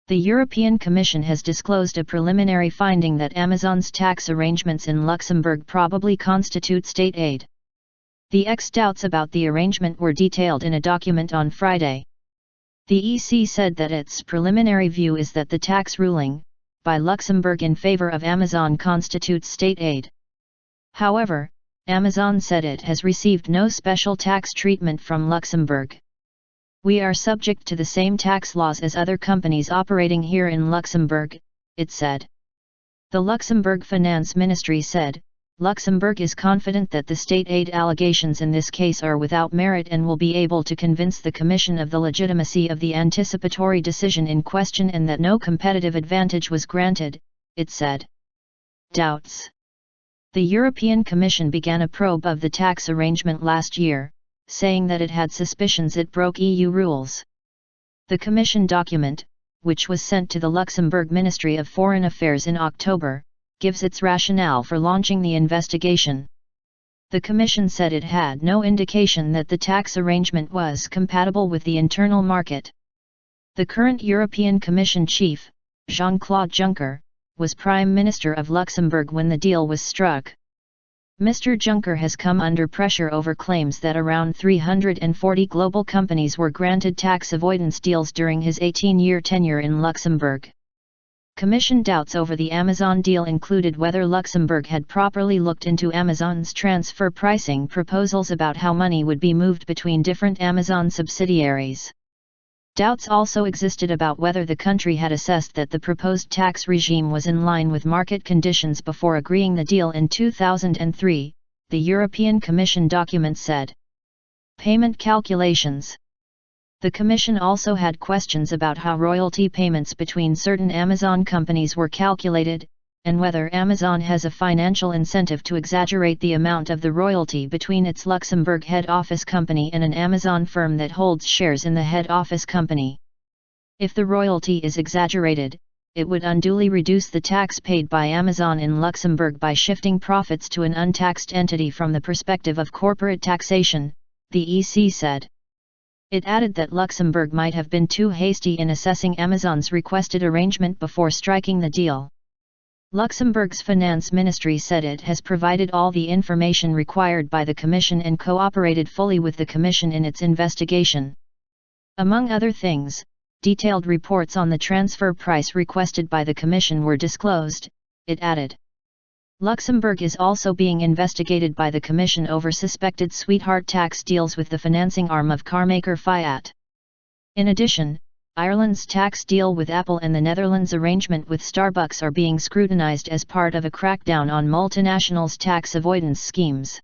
The European Commission has disclosed a preliminary finding that Amazon's tax arrangements in Luxembourg probably constitute state aid. The doubts about the arrangement were detailed in a document on Friday. The EC said that its preliminary view is that the tax ruling, by Luxembourg in favor of Amazon constitutes state aid. However, Amazon said it has received no special tax treatment from Luxembourg. "We are subject to the same tax laws as other companies operating here in Luxembourg," it said. The Luxembourg Finance Ministry said, "Luxembourg is confident that the state aid allegations in this case are without merit and will be able to convince the Commission of the legitimacy of the anticipatory decision in question and that no competitive advantage was granted," it said. Doubts. The European Commission began a probe of the tax arrangement last year, saying that it had suspicions it broke EU rules. The Commission document, which was sent to the Luxembourg Ministry of Foreign Affairs in October, gives its rationale for launching the investigation. The Commission said it had no indication that the tax arrangement was compatible with the internal market. The current European Commission chief, Jean-Claude Juncker, was Prime Minister of Luxembourg when the deal was struck. Mr. Juncker has come under pressure over claims that around 340 global companies were granted tax avoidance deals during his 18-year tenure in Luxembourg. Commission doubts over the Amazon deal included whether Luxembourg had properly looked into Amazon's transfer pricing proposals about how money would be moved between different Amazon subsidiaries. Doubts also existed about whether the country had assessed that the proposed tax regime was in line with market conditions before agreeing the deal in 2003, the European Commission document said. Payment calculations. The Commission also had questions about how royalty payments between certain Amazon companies were calculated, and whether Amazon has a financial incentive to exaggerate the amount of the royalty between its Luxembourg head office company and an Amazon firm that holds shares in the head office company. If the royalty is exaggerated, it would unduly reduce the tax paid by Amazon in Luxembourg by shifting profits to an untaxed entity from the perspective of corporate taxation, the EC said. It added that Luxembourg might have been too hasty in assessing Amazon's requested arrangement before striking the deal. Luxembourg's Finance Ministry said it has provided all the information required by the Commission and cooperated fully with the Commission in its investigation. Among other things, detailed reports on the transfer price requested by the Commission were disclosed, it added. Luxembourg is also being investigated by the Commission over suspected sweetheart tax deals with the financing arm of carmaker Fiat. In addition, Ireland's tax deal with Apple and the Netherlands' arrangement with Starbucks are being scrutinized as part of a crackdown on multinationals' tax avoidance schemes.